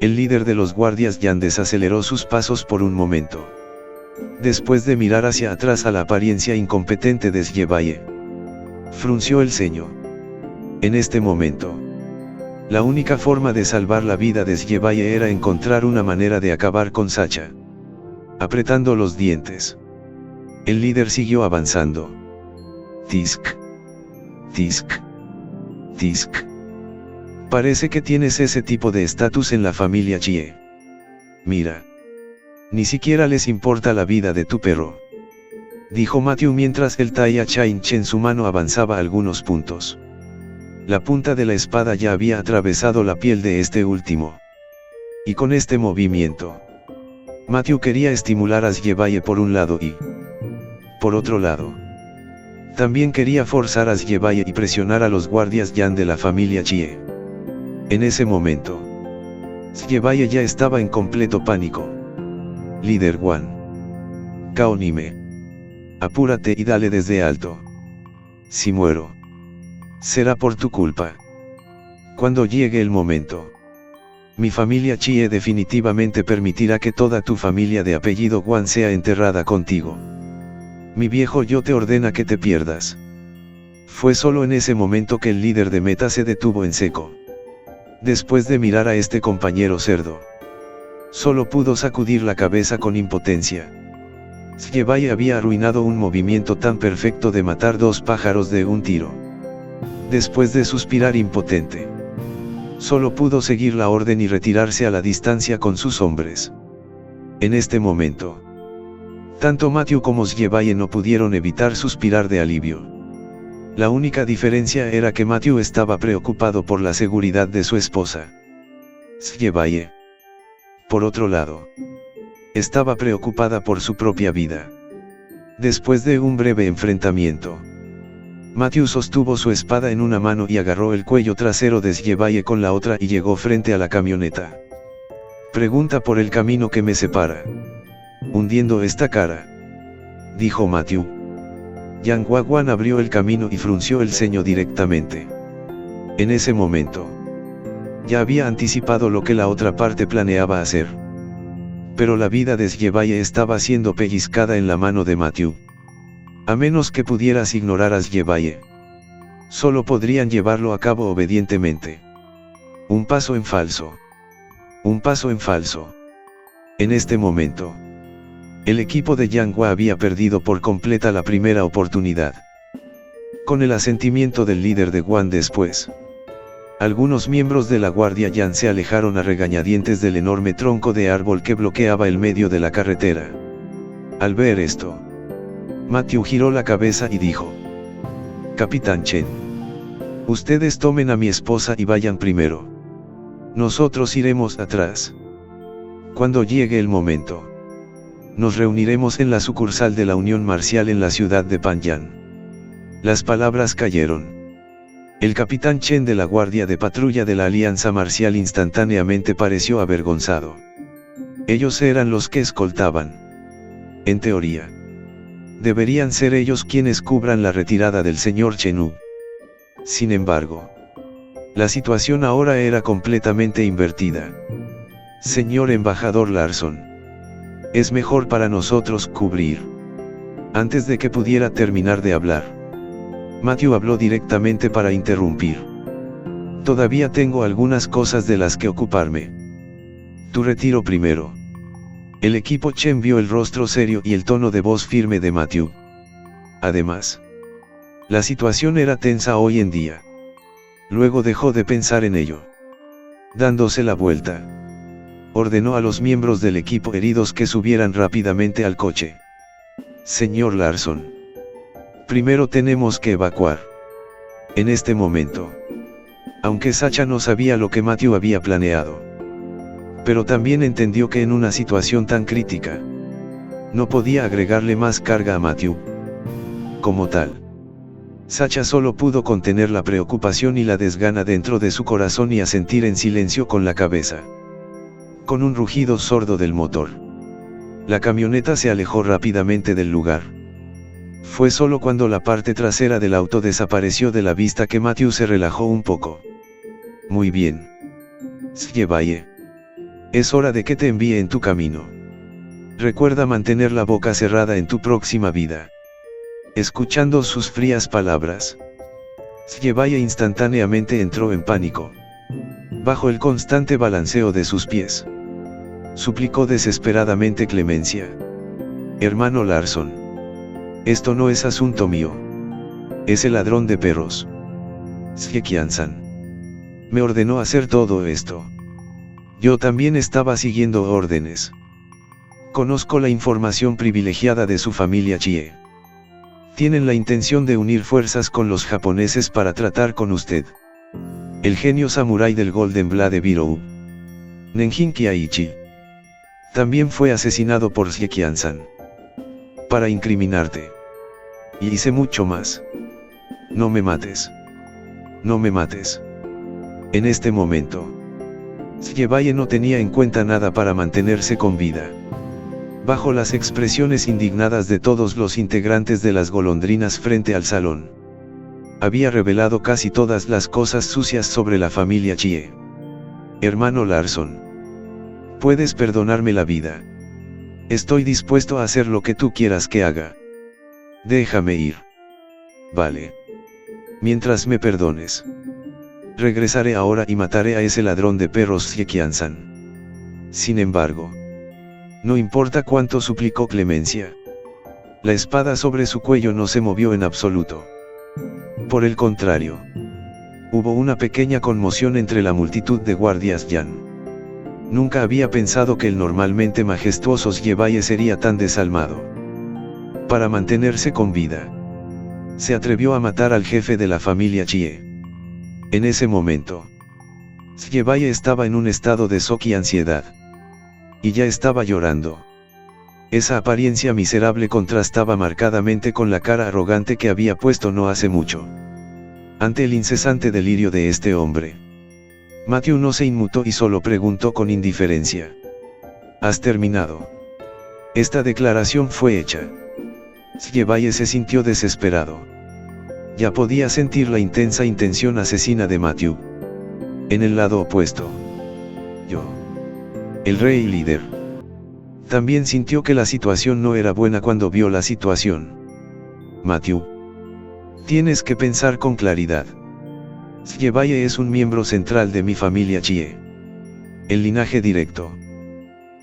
el líder de los guardias Yan desaceleró sus pasos por un momento. Después de mirar hacia atrás a la apariencia incompetente de Sjebaye, frunció el ceño. En este momento, la única forma de salvar la vida de Sjebaye era encontrar una manera de acabar con Sacha. Apretando los dientes, el líder siguió avanzando. Tisk. Tisk. Tisk. Parece que tienes ese tipo de estatus en la familia Chie. Mira. Ni siquiera les importa la vida de tu perro. Dijo Matthew mientras el Taiya Chainch en su mano avanzaba algunos puntos. La punta de la espada ya había atravesado la piel de este último. Y con este movimiento, Matthew quería estimular a Sjebaye por un lado y, por otro lado, también quería forzar a Sjebaye y presionar a los guardias Yan de la familia Chie. En ese momento, Sjebaye ya estaba en completo pánico. Líder Wan. Kaonime. Apúrate y dale desde alto. Si muero, será por tu culpa. Cuando llegue el momento, mi familia Chie definitivamente permitirá que toda tu familia de apellido Wan sea enterrada contigo. Mi viejo yo te ordena que te pierdas. Fue solo en ese momento que el líder de Meta se detuvo en seco. Después de mirar a este compañero cerdo, solo pudo sacudir la cabeza con impotencia. Sjebaye había arruinado un movimiento tan perfecto de matar dos pájaros de un tiro. Después de suspirar impotente, solo pudo seguir la orden y retirarse a la distancia con sus hombres. En este momento, tanto Matthew como Sjebaye no pudieron evitar suspirar de alivio. La única diferencia era que Matthew estaba preocupado por la seguridad de su esposa. Sjebaye, por otro lado, estaba preocupada por su propia vida. Después de un breve enfrentamiento, Matthew sostuvo su espada en una mano y agarró el cuello trasero de Sjebaye con la otra y llegó frente a la camioneta. «Pregunta por el camino que me separa. Hundiendo esta cara», dijo Matthew. Yang Guaguan abrió el camino y frunció el ceño directamente. En ese momento, ya había anticipado lo que la otra parte planeaba hacer. Pero la vida de Sjebaye estaba siendo pellizcada en la mano de Matthew. A menos que pudieras ignorar a Sjebaye, solo podrían llevarlo a cabo obedientemente. Un paso en falso. Un paso en falso. En este momento, el equipo de Yang Hua había perdido por completa la primera oportunidad. Con el asentimiento del líder de Guan después, algunos miembros de la Guardia Yan se alejaron a regañadientes del enorme tronco de árbol que bloqueaba el medio de la carretera. Al ver esto, Matthew giró la cabeza y dijo: «Capitán Chen, ustedes tomen a mi esposa y vayan primero. Nosotros iremos atrás. Cuando llegue el momento, nos reuniremos en la sucursal de la Unión Marcial en la ciudad de Panyan». Las palabras cayeron. El capitán Chen de la guardia de patrulla de la Alianza Marcial instantáneamente pareció avergonzado. Ellos eran los que escoltaban. En teoría, deberían ser ellos quienes cubran la retirada del señor Chenu. Sin embargo, la situación ahora era completamente invertida. «Señor embajador Larson, es mejor para nosotros cubrir». Antes de que pudiera terminar de hablar, Matthew habló directamente para interrumpir. «Todavía tengo algunas cosas de las que ocuparme. Tu retiro primero». El equipo Chen vio el rostro serio y el tono de voz firme de Matthew. Además, la situación era tensa hoy en día. Luego dejó de pensar en ello. Dándose la vuelta, ordenó a los miembros del equipo heridos que subieran rápidamente al coche. «Señor Larson, primero tenemos que evacuar». En este momento, aunque Sacha no sabía lo que Matthew había planeado, pero también entendió que en una situación tan crítica, no podía agregarle más carga a Matthew. Como tal, Sacha solo pudo contener la preocupación y la desgana dentro de su corazón y asentir en silencio con la cabeza. Con un rugido sordo del motor, la camioneta se alejó rápidamente del lugar. Fue solo cuando la parte trasera del auto desapareció de la vista que Matthew se relajó un poco. «Muy bien. Sjebaye, es hora de que te envíe en tu camino. Recuerda mantener la boca cerrada en tu próxima vida». Escuchando sus frías palabras, Sjebaye instantáneamente entró en pánico. Bajo el constante balanceo de sus pies, suplicó desesperadamente clemencia. «Hermano Larson, esto no es asunto mío. Es el ladrón de perros. Sjekian-san me ordenó hacer todo esto. Yo también estaba siguiendo órdenes. Conozco la información privilegiada de su familia Chie. Tienen la intención de unir fuerzas con los japoneses para tratar con usted. El genio samurái del Golden Blade Birou, Nenjin Kiaichi, también fue asesinado por Sjekian-san. Para incriminarte. Y hice mucho más. No me mates. No me mates». En este momento, Sjebaye no tenía en cuenta nada para mantenerse con vida. Bajo las expresiones indignadas de todos los integrantes de las golondrinas frente al salón, había revelado casi todas las cosas sucias sobre la familia Chie. «Hermano Larson, puedes perdonarme la vida. Estoy dispuesto a hacer lo que tú quieras que haga. Déjame ir. Vale. Mientras me perdones, regresaré ahora y mataré a ese ladrón de perros Sjekian-san». Sin embargo, no importa cuánto suplicó clemencia, la espada sobre su cuello no se movió en absoluto. Por el contrario, hubo una pequeña conmoción entre la multitud de guardias Yan. Nunca había pensado que el normalmente majestuoso Sjebaye sería tan desalmado. Para mantenerse con vida, se atrevió a matar al jefe de la familia Chie. En ese momento, Sjebaye estaba en un estado de shock y ansiedad. Y ya estaba llorando. Esa apariencia miserable contrastaba marcadamente con la cara arrogante que había puesto no hace mucho. Ante el incesante delirio de este hombre, Matthew no se inmutó y solo preguntó con indiferencia: ¿Has terminado? Esta declaración fue hecha. Sgebaye se sintió desesperado. Ya podía sentir la intensa intención asesina de Matthew. En el lado opuesto, yo, el rey y líder, también sintió que la situación no era buena cuando vio la situación. Matthew, tienes que pensar con claridad. Sgebaye es un miembro central de mi familia Chie, el linaje directo,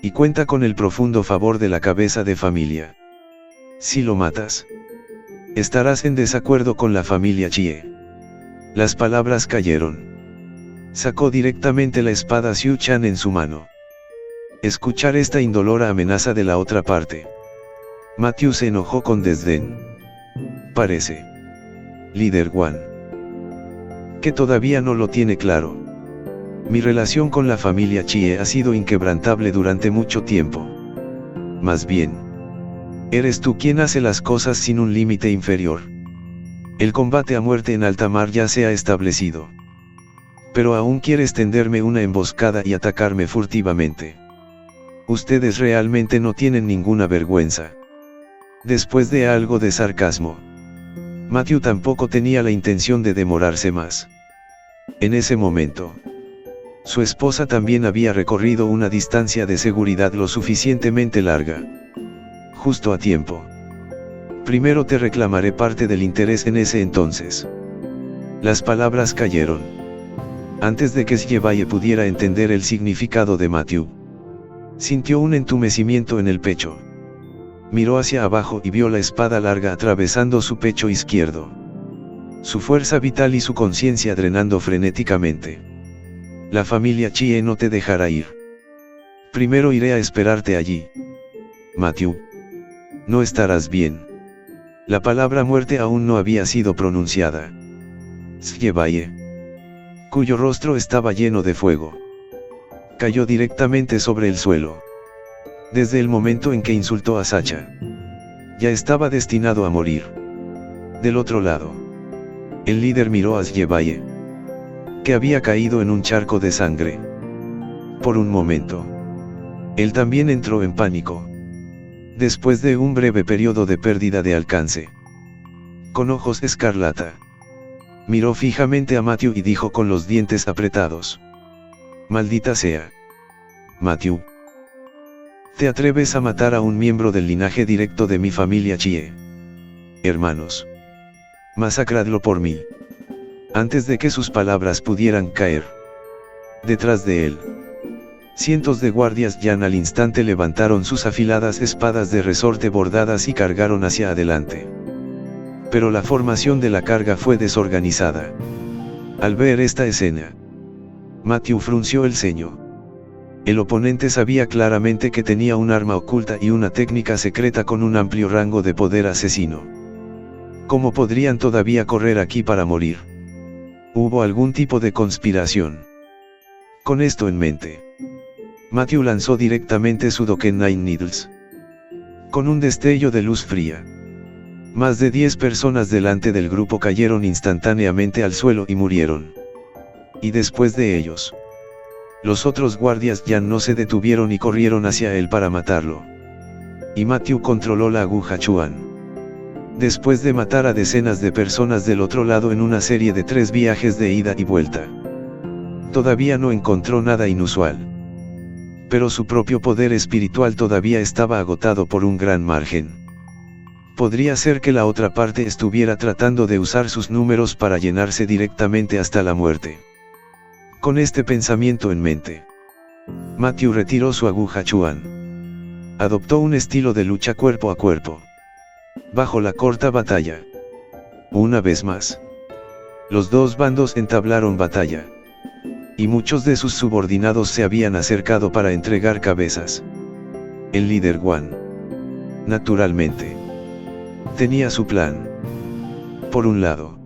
y cuenta con el profundo favor de la cabeza de familia. Si lo matas, estarás en desacuerdo con la familia Chie. Las palabras cayeron. Sacó directamente la espada Xiu Chan en su mano. Escuchar esta indolora amenaza de la otra parte, Matthew se enojó con desdén. Parece, líder Wan, que todavía no lo tiene claro. Mi relación con la familia Chie ha sido inquebrantable durante mucho tiempo. Más bien, eres tú quien hace las cosas sin un límite inferior. El combate a muerte en alta mar ya se ha establecido. Pero aún quieres tenderme una emboscada y atacarme furtivamente. Ustedes realmente no tienen ninguna vergüenza. Después de algo de sarcasmo, Matthew tampoco tenía la intención de demorarse más. En ese momento, su esposa también había recorrido una distancia de seguridad lo suficientemente larga. Justo a tiempo. Primero te reclamaré parte del interés en ese entonces. Las palabras cayeron. Antes de que Sgebaye pudiera entender el significado de Matthew, sintió un entumecimiento en el pecho. Miró hacia abajo y vio la espada larga atravesando su pecho izquierdo. Su fuerza vital y su conciencia drenando frenéticamente. La familia Chie no te dejará ir. Primero iré a esperarte allí. Matthew, no estarás bien. La palabra muerte aún no había sido pronunciada. Sgebaye, cuyo rostro estaba lleno de fuego, cayó directamente sobre el suelo. Desde el momento en que insultó a Sacha, ya estaba destinado a morir. Del otro lado, el líder miró a Sgebaye, que había caído en un charco de sangre. Por un momento, él también entró en pánico. Después de un breve periodo de pérdida de alcance, con ojos escarlata, miró fijamente a Matthew y dijo con los dientes apretados: Maldita sea. Matthew, ¿te atreves a matar a un miembro del linaje directo de mi familia Chie? Hermanos, masacradlo por mí. Antes de que sus palabras pudieran caer, detrás de él, cientos de guardias Yan al instante levantaron sus afiladas espadas de resorte bordadas y cargaron hacia adelante. Pero la formación de la carga fue desorganizada. Al ver esta escena, Matthew frunció el ceño. El oponente sabía claramente que tenía un arma oculta y una técnica secreta con un amplio rango de poder asesino. ¿Cómo podrían todavía correr aquí para morir? ¿Hubo algún tipo de conspiración? Con esto en mente, Matthew lanzó directamente su Doken Nine Needles. Con un destello de luz fría, más de 10 personas delante del grupo cayeron instantáneamente al suelo y murieron. Y después de ellos, los otros guardias ya no se detuvieron y corrieron hacia él para matarlo. Y Matthew controló la aguja Chuan. Después de matar a decenas de personas del otro lado en una serie de 3 viajes de ida y vuelta, todavía no encontró nada inusual. Pero su propio poder espiritual todavía estaba agotado por un gran margen. Podría ser que la otra parte estuviera tratando de usar sus números para llenarse directamente hasta la muerte. Con este pensamiento en mente, Matthew retiró su aguja Chuan. Adoptó un estilo de lucha cuerpo a cuerpo. Bajo la corta batalla. Una vez más, los dos bandos entablaron batalla. Y muchos de sus subordinados se habían acercado para entregar cabezas. El líder Wan, naturalmente, tenía su plan. Por un lado,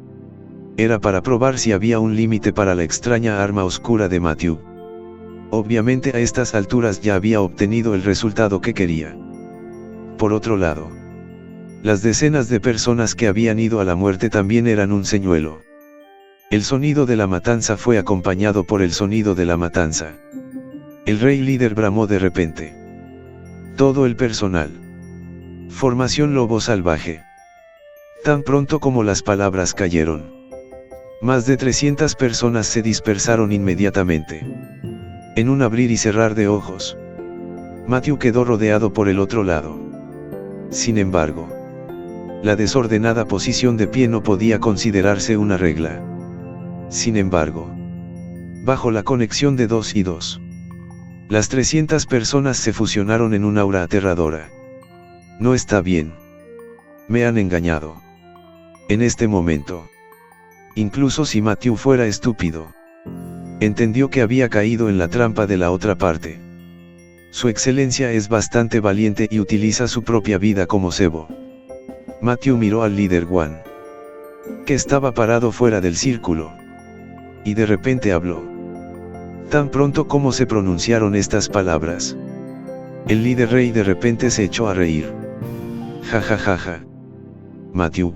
era para probar si había un límite para la extraña arma oscura de Matthew. Obviamente a estas alturas ya había obtenido el resultado que quería. por otro lado. Las decenas de personas que habían ido a la muerte también eran un señuelo. El sonido de la matanza fue acompañado por el sonido de la matanza. El rey líder bramó de repente. Todo el personal. Formación lobo salvaje. Tan pronto como las palabras cayeron, más de 300 personas se dispersaron inmediatamente. En un abrir y cerrar de ojos, Matthew quedó rodeado por el otro lado. Sin embargo, la desordenada posición de pie no podía considerarse una regla. Sin embargo, bajo la conexión de 2 y 2, las 300 personas se fusionaron en un aura aterradora. No está bien. Me han engañado. En este momento, incluso si Matthew fuera estúpido, entendió que había caído en la trampa de la otra parte. Su excelencia es bastante valiente y utiliza su propia vida como cebo. Matthew miró al líder Wan, que estaba parado fuera del círculo, y de repente habló. Tan pronto como se pronunciaron estas palabras, el líder rey de repente se echó a reír. Ja ja ja ja. Matthew.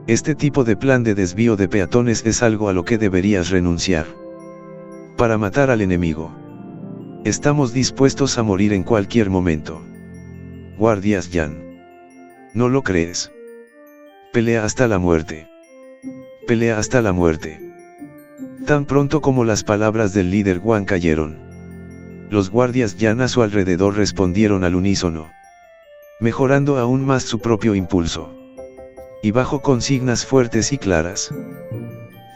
Este tipo de plan de desvío de peatones es algo a lo que deberías renunciar. Para matar al enemigo. Estamos dispuestos a morir en cualquier momento. Guardias Yan. ¿No lo crees? Pelea hasta la muerte. Pelea hasta la muerte. Tan pronto como las palabras del líder Wan cayeron, los guardias Yan a su alrededor respondieron al unísono, mejorando aún más su propio impulso. Y bajo consignas fuertes y claras,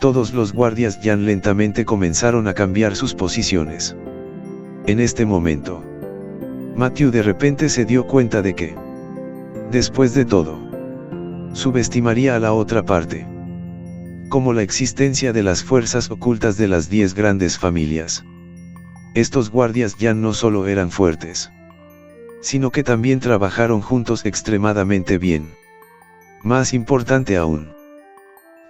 todos los guardias Yan lentamente comenzaron a cambiar sus posiciones. En este momento, Matthew de repente se dio cuenta de que, después de todo, subestimaría a la otra parte, como la existencia de las fuerzas ocultas de las 10 grandes familias. Estos guardias Yan no solo eran fuertes, sino que también trabajaron juntos extremadamente bien. Más importante aún,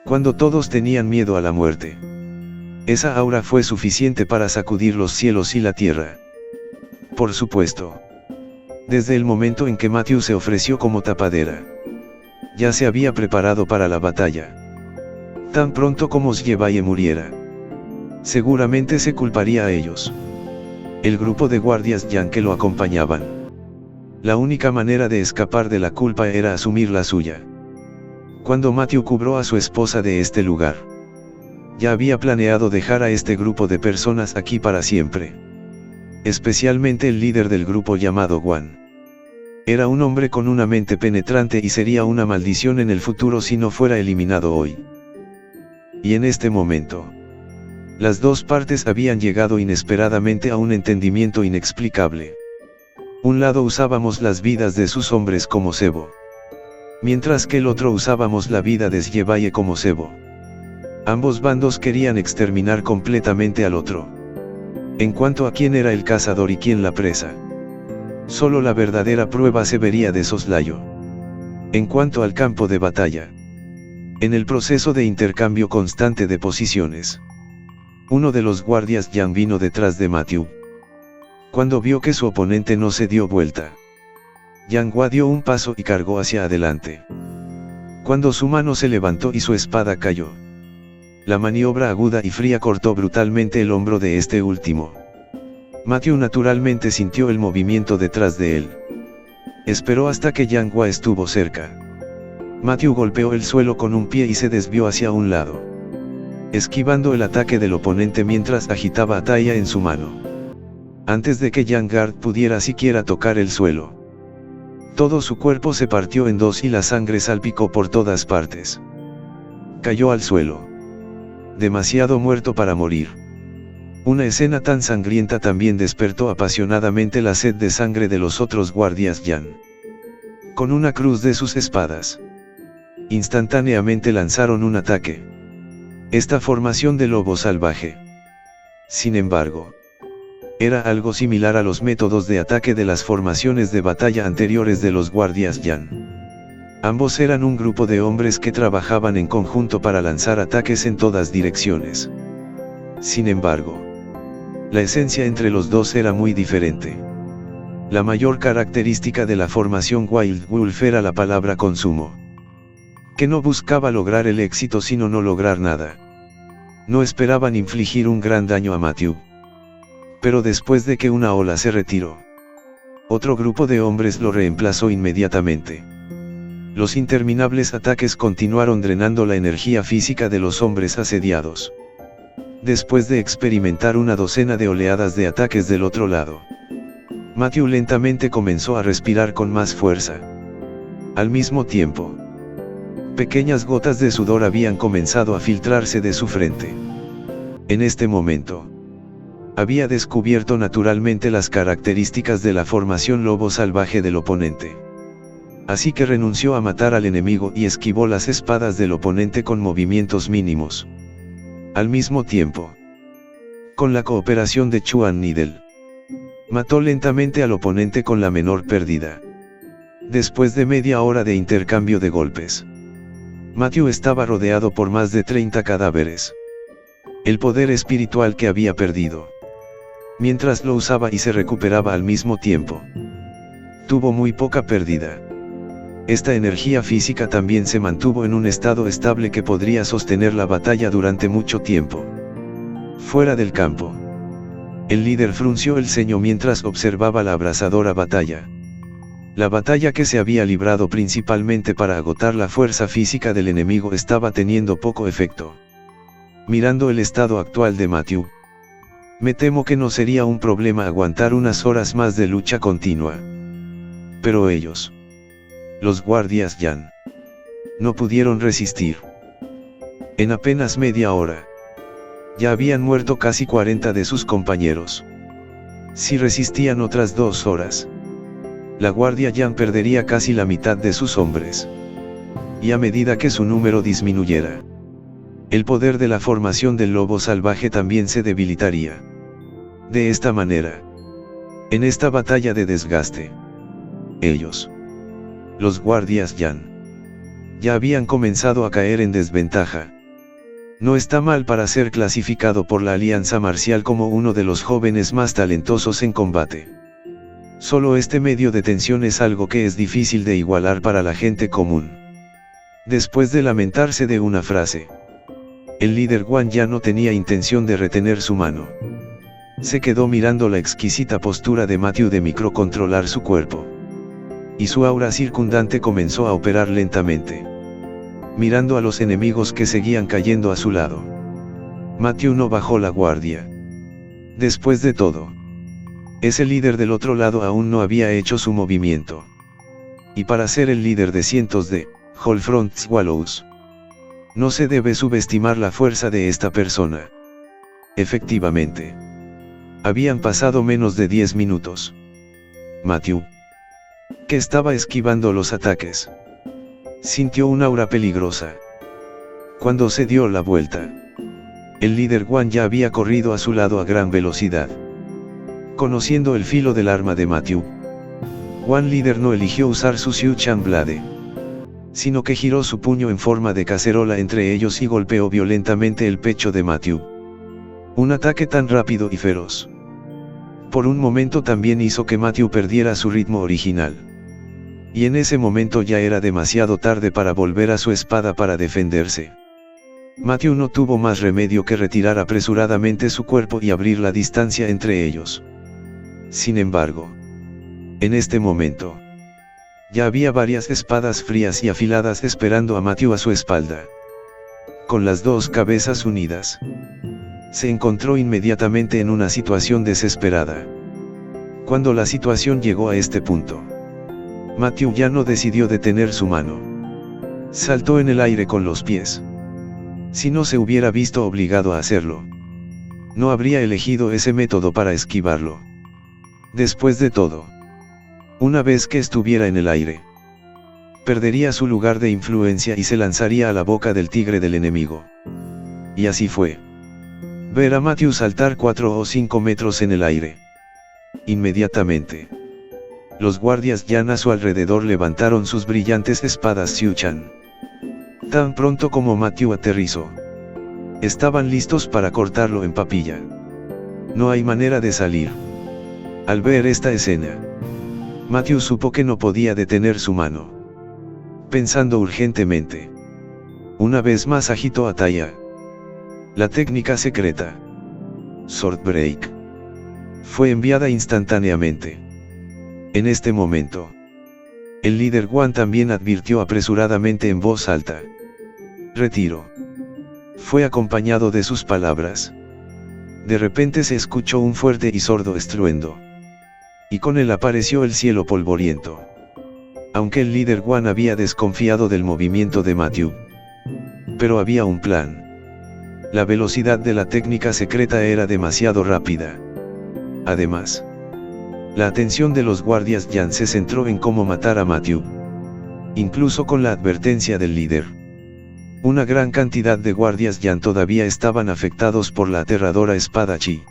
cuando todos tenían miedo a la muerte, esa aura fue suficiente para sacudir los cielos y la tierra. Por supuesto, desde el momento en que Matthew se ofreció como tapadera, ya se había preparado para la batalla. Tan pronto como Zyebaye muriera, seguramente se culparía a ellos, el grupo de guardias Yan que lo acompañaban. La única manera de escapar de la culpa era asumir la suya. Cuando Matthew cubrió a su esposa de este lugar, ya había planeado dejar a este grupo de personas aquí para siempre. Especialmente el líder del grupo llamado Wan. Era un hombre con una mente penetrante y sería una maldición en el futuro si no fuera eliminado hoy. Y en este momento, las dos partes habían llegado inesperadamente a un entendimiento inexplicable. Un lado usábamos las vidas de sus hombres como cebo, mientras que el otro usábamos la vida de Zyebaye como cebo. Ambos bandos querían exterminar completamente al otro. En cuanto a quién era el cazador y quién la presa, solo la verdadera prueba se vería de soslayo. En cuanto al campo de batalla, en el proceso de intercambio constante de posiciones, uno de los guardias Yan vino detrás de Matthew. Cuando vio que su oponente no se dio vuelta, Yang Hua dio un paso y cargó hacia adelante. Cuando su mano se levantó y su espada cayó, la maniobra aguda y fría cortó brutalmente el hombro de este último. Matthew naturalmente sintió el movimiento detrás de él. Esperó hasta que Yang Hua estuvo cerca. Matthew golpeó el suelo con un pie y se desvió hacia un lado, esquivando el ataque del oponente mientras agitaba a Taya en su mano. Antes de que Yang Guard pudiera siquiera tocar el suelo, todo su cuerpo se partió en dos y la sangre salpicó por todas partes. Cayó al suelo, demasiado muerto para morir. Una escena tan sangrienta también despertó apasionadamente la sed de sangre de los otros guardias Yan. Con una cruz de sus espadas, instantáneamente lanzaron un ataque. Esta formación de lobo salvaje, sin embargo, era algo similar a los métodos de ataque de las formaciones de batalla anteriores de los guardias Yan. Ambos eran un grupo de hombres que trabajaban en conjunto para lanzar ataques en todas direcciones. Sin embargo, la esencia entre los dos era muy diferente. La mayor característica de la formación Wild Wolf era la palabra consumo, que no buscaba lograr el éxito sino no lograr nada. No esperaban infligir un gran daño a Matthew. Pero después de que una ola se retiró, otro grupo de hombres lo reemplazó inmediatamente. Los interminables ataques continuaron drenando la energía física de los hombres asediados. Después de experimentar una docena de oleadas de ataques del otro lado, Matthew lentamente comenzó a respirar con más fuerza. Al mismo tiempo, pequeñas gotas de sudor habían comenzado a filtrarse de su frente. En este momento, había descubierto naturalmente las características de la formación lobo salvaje del oponente. Así que renunció a matar al enemigo y esquivó las espadas del oponente con movimientos mínimos. Al mismo tiempo, con la cooperación de Chuan Needle, mató lentamente al oponente con la menor pérdida. Después de media hora de intercambio de golpes, Matthew estaba rodeado por más de 30 cadáveres. El poder espiritual que había perdido, mientras lo usaba y se recuperaba al mismo tiempo, tuvo muy poca pérdida. Esta energía física también se mantuvo en un estado estable que podría sostener la batalla durante mucho tiempo. Fuera del campo, el líder frunció el ceño mientras observaba la abrasadora batalla. La batalla que se había librado principalmente para agotar la fuerza física del enemigo estaba teniendo poco efecto. Mirando el estado actual de Matthew, me temo que no sería un problema aguantar unas horas más de lucha continua. Pero ellos, los guardias Yan, no pudieron resistir. En apenas media hora, ya habían muerto casi 40 de sus compañeros. Si resistían otras 2 horas, la guardia Yan perdería casi la mitad de sus hombres. Y a medida que su número disminuyera, el poder de la formación del lobo salvaje también se debilitaría. De esta manera, en esta batalla de desgaste, ellos, los guardias Yan, ya habían comenzado a caer en desventaja. No está mal para ser clasificado por la Alianza Marcial como uno de los jóvenes más talentosos en combate. Solo este medio de tensión es algo que es difícil de igualar para la gente común. Después de lamentarse de una frase, el líder Guan ya no tenía intención de retener su mano. Se quedó mirando la exquisita postura de Matthew de microcontrolar su cuerpo. Y su aura circundante comenzó a operar lentamente, mirando a los enemigos que seguían cayendo a su lado. Matthew no bajó la guardia. Después de todo, ese líder del otro lado aún no había hecho su movimiento. Y para ser el líder de cientos de Wholefront Swallows, no se debe subestimar la fuerza de esta persona. Efectivamente, habían pasado menos de 10 minutos. Matthew, que estaba esquivando los ataques, sintió un aura peligrosa. Cuando se dio la vuelta, el líder Guan ya había corrido a su lado a gran velocidad. Conociendo el filo del arma de Matthew, Guan líder no eligió usar su Xiu Chan Blade, sino que giró su puño en forma de cacerola entre ellos y golpeó violentamente el pecho de Matthew. Un ataque tan rápido y feroz, por un momento también hizo que Matthew perdiera su ritmo original. Y en ese momento ya era demasiado tarde para volver a su espada para defenderse. Matthew no tuvo más remedio que retirar apresuradamente su cuerpo y abrir la distancia entre ellos. Sin embargo, en este momento, ya había varias espadas frías y afiladas esperando a Matthew a su espalda. Con las dos cabezas unidas, se encontró inmediatamente en una situación desesperada. Cuando la situación llegó a este punto, Matthew ya no decidió detener su mano. Saltó en el aire con los pies. Si no se hubiera visto obligado a hacerlo, no habría elegido ese método para esquivarlo. Después de todo, una vez que estuviera en el aire, perdería su lugar de influencia y se lanzaría a la boca del tigre del enemigo. Y así fue. Ver a Matthew saltar 4 o 5 metros en el aire. Inmediatamente, los guardias Yan a su alrededor levantaron sus brillantes espadas Xiu-Chan. Tan pronto como Matthew aterrizó, estaban listos para cortarlo en papilla. No hay manera de salir. Al ver esta escena, Matthew supo que no podía detener su mano. Pensando urgentemente, una vez más agitó a Taya. La técnica secreta, Sword Break, fue enviada instantáneamente. En este momento, el líder Guan también advirtió apresuradamente en voz alta: retiro. Fue acompañado de sus palabras. De repente se escuchó un fuerte y sordo estruendo. Y con él apareció el cielo polvoriento. Aunque el líder Guan había desconfiado del movimiento de Matthew. Pero había un plan. La velocidad de la técnica secreta era demasiado rápida. Además, la atención de los guardias Yan se centró en cómo matar a Matthew. Incluso con la advertencia del líder. Una gran cantidad de guardias Yan todavía estaban afectados por la aterradora espada Chi.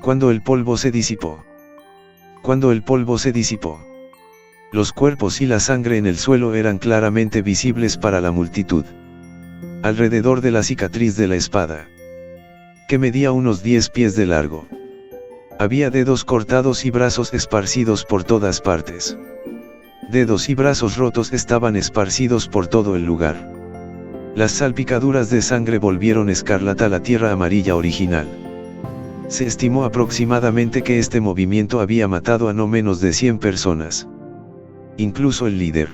Cuando el polvo se disipó, los cuerpos y la sangre en el suelo eran claramente visibles para la multitud. Alrededor de la cicatriz de la espada, que medía unos 10 pies de largo, había dedos cortados y brazos esparcidos por todas partes. Dedos y brazos rotos estaban esparcidos por todo el lugar. Las salpicaduras de sangre volvieron escarlata la tierra amarilla original. Se estimó aproximadamente que este movimiento había matado a no menos de 100 personas. Incluso el líder,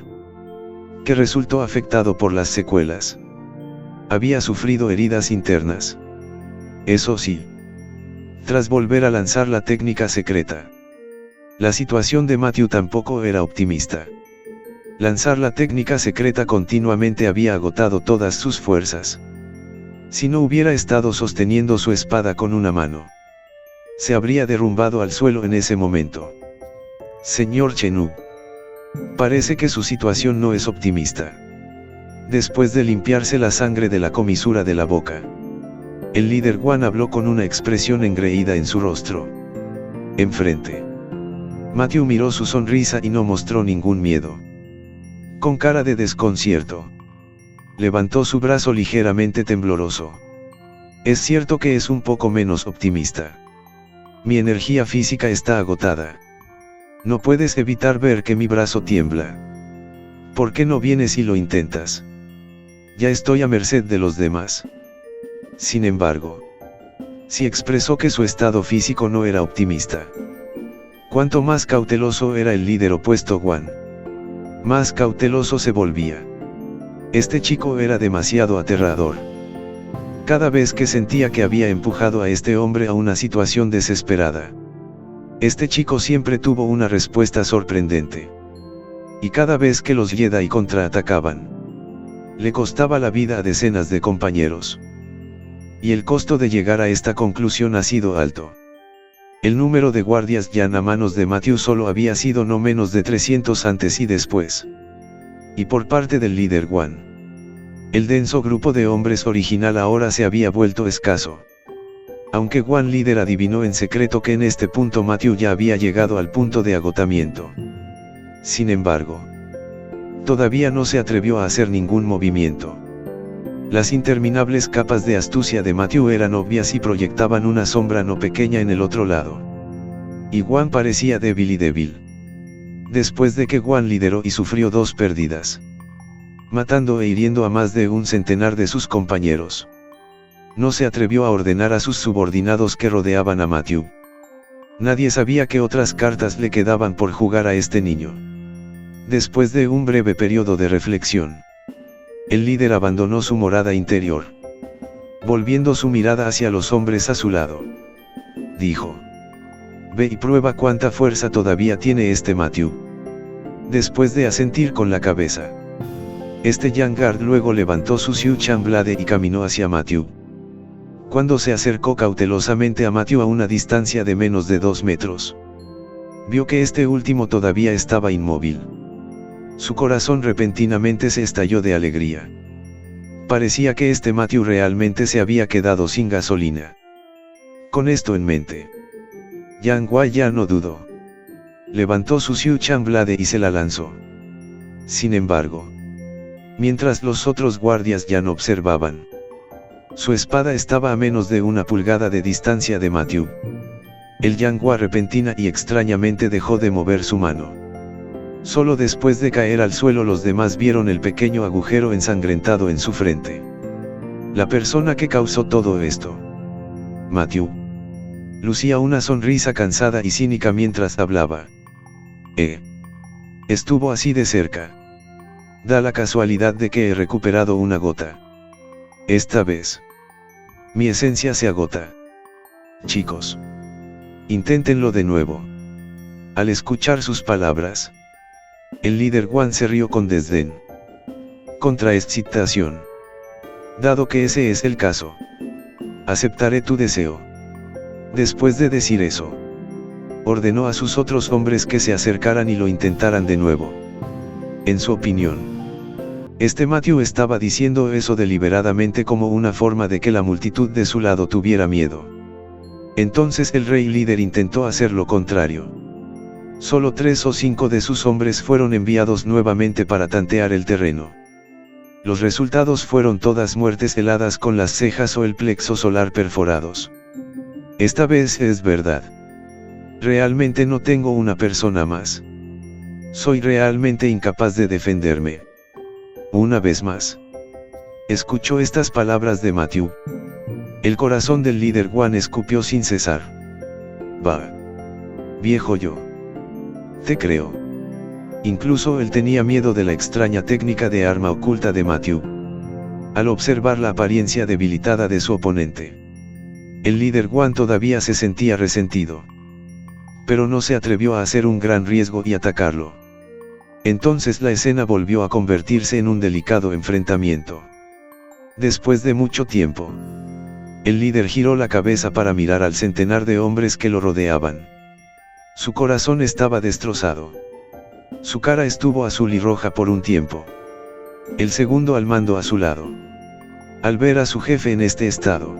que resultó afectado por las secuelas, había sufrido heridas internas. Eso sí, tras volver a lanzar la técnica secreta, la situación de Matthew tampoco era optimista. Lanzar la técnica secreta continuamente había agotado todas sus fuerzas. Si no hubiera estado sosteniendo su espada con una mano, se habría derrumbado al suelo en ese momento. Señor Chenu, parece que su situación no es optimista. Después de limpiarse la sangre de la comisura de la boca, el líder Guan habló con una expresión engreída en su rostro. Enfrente, Matthew miró su sonrisa y no mostró ningún miedo. Con cara de desconcierto, levantó su brazo ligeramente tembloroso. Es cierto que es un poco menos optimista. Mi energía física está agotada. No puedes evitar ver que mi brazo tiembla. ¿Por qué no vienes y lo intentas? Ya estoy a merced de los demás. Sin embargo, sí expresó que su estado físico no era optimista. Cuanto más cauteloso era el líder opuesto Guan, más cauteloso se volvía. Este chico era demasiado aterrador. Cada vez que sentía que había empujado a este hombre a una situación desesperada, este chico siempre tuvo una respuesta sorprendente. Y cada vez que los Jedi contraatacaban, le costaba la vida a decenas de compañeros. Y el costo de llegar a esta conclusión ha sido alto. El número de guardias Yan a manos de Matthew solo había sido no menos de 300 antes y después. Y por parte del líder Guan, el denso grupo de hombres original ahora se había vuelto escaso. Aunque Guan líder adivinó en secreto que en este punto Matthew ya había llegado al punto de agotamiento. Sin embargo, todavía no se atrevió a hacer ningún movimiento. Las interminables capas de astucia de Matthew eran obvias y proyectaban una sombra no pequeña en el otro lado. Y Guan parecía débil y débil. Después de que Guan lideró y sufrió 2 pérdidas, matando e hiriendo a más de un centenar de sus compañeros, no se atrevió a ordenar a sus subordinados que rodeaban a Matthew. Nadie sabía qué otras cartas le quedaban por jugar a este niño. Después de un breve periodo de reflexión, el líder abandonó su morada interior. Volviendo su mirada hacia los hombres a su lado, dijo: ve y prueba cuánta fuerza todavía tiene este Matthew. Después de asentir con la cabeza, este Vanguard luego levantó su Xiu Chan Blade y caminó hacia Matthew. Cuando se acercó cautelosamente a Matthew a una distancia de menos de 2 metros, vio que este último todavía estaba inmóvil. Su corazón repentinamente se estalló de alegría. Parecía que este Matthew realmente se había quedado sin gasolina. Con esto en mente, Yang Guai ya no dudó. Levantó su Xiu Chan Blade y se la lanzó. Sin embargo, mientras los otros guardias ya no observaban, su espada estaba a menos de 1 pulgada de distancia de Matthew. El Yanguá repentina y extrañamente dejó de mover su mano. Solo después de caer al suelo los demás vieron el pequeño agujero ensangrentado en su frente. La persona que causó todo esto, Matthew, lucía una sonrisa cansada y cínica mientras hablaba. Estuvo así de cerca. Da la casualidad de que he recuperado una gota. Esta vez, mi esencia se agota. Chicos, inténtenlo de nuevo. Al escuchar sus palabras, el líder Guan se rió con desdén. Contra excitación. Dado que ese es el caso, aceptaré tu deseo. Después de decir eso, ordenó a sus otros hombres que se acercaran y lo intentaran de nuevo. En su opinión, este Matthew estaba diciendo eso deliberadamente como una forma de que la multitud de su lado tuviera miedo. Entonces el rey líder intentó hacer lo contrario. Solo 3 o 5 de sus hombres fueron enviados nuevamente para tantear el terreno. Los resultados fueron todas muertes heladas con las cejas o el plexo solar perforados. Esta vez es verdad. Realmente no tengo una persona más. Soy realmente incapaz de defenderme. Una vez más. Escuchó estas palabras de Matthew. El corazón del líder Guan escupió sin cesar. Bah. Viejo yo. Te creo. Incluso él tenía miedo de la extraña técnica de arma oculta de Matthew. Al observar la apariencia debilitada de su oponente, el líder Guan todavía se sentía resentido. Pero no se atrevió a hacer un gran riesgo y atacarlo. Entonces la escena volvió a convertirse en un delicado enfrentamiento. Después de mucho tiempo, el líder giró la cabeza para mirar al centenar de hombres que lo rodeaban. Su corazón estaba destrozado. Su cara estuvo azul y roja por un tiempo. El segundo al mando a su lado, al ver a su jefe en este estado,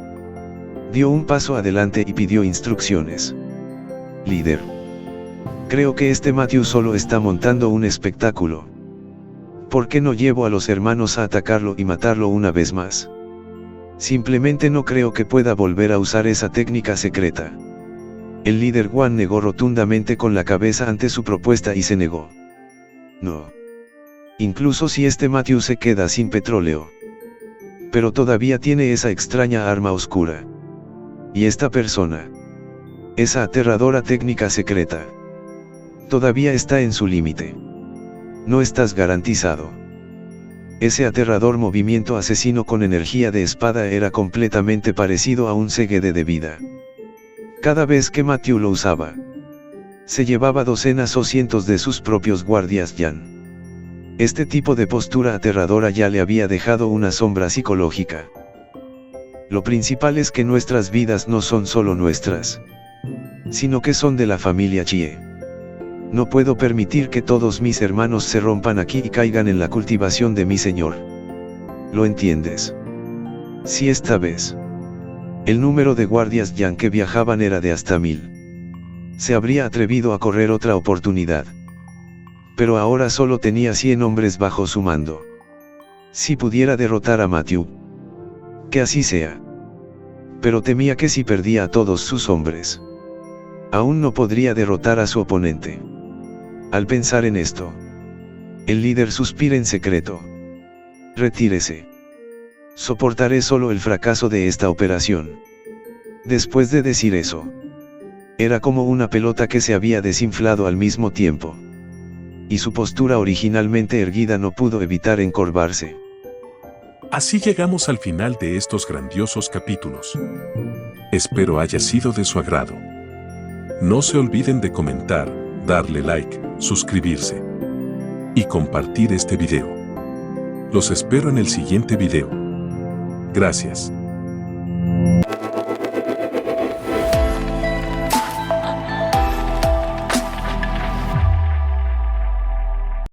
dio un paso adelante y pidió instrucciones. Líder. Creo que este Matthew solo está montando un espectáculo. ¿Por qué no llevo a los hermanos a atacarlo y matarlo una vez más? Simplemente no creo que pueda volver a usar esa técnica secreta. El líder Guan negó rotundamente con la cabeza ante su propuesta y se negó. No. Incluso si este Matthew se queda sin petróleo. Pero todavía tiene esa extraña arma oscura. Y esta persona, esa aterradora técnica secreta, todavía está en su límite. No estás garantizado. Ese aterrador movimiento asesino con energía de espada era completamente parecido a un Segede de vida. Cada vez que Matthew lo usaba, se llevaba docenas o cientos de sus propios guardias Yan. Este tipo de postura aterradora ya le había dejado una sombra psicológica. Lo principal es que nuestras vidas no son solo nuestras, sino que son de la familia Chie. No puedo permitir que todos mis hermanos se rompan aquí y caigan en la cultivación de mi señor. ¿Lo entiendes? Si esta vez el número de guardias Yan que viajaban era de hasta 1000, se habría atrevido a correr otra oportunidad. Pero ahora solo tenía 100 hombres bajo su mando. Si pudiera derrotar a Matthew, que así sea. Pero temía que si perdía a todos sus hombres, aún no podría derrotar a su oponente. Al pensar en esto, el líder suspira en secreto. Retírese. Soportaré solo el fracaso de esta operación. Después de decir eso, era como una pelota que se había desinflado al mismo tiempo. Y su postura originalmente erguida no pudo evitar encorvarse. Así llegamos al final de estos grandiosos capítulos. Espero haya sido de su agrado. No se olviden de comentar, darle like, suscribirse y compartir este video. Los espero en el siguiente video. Gracias.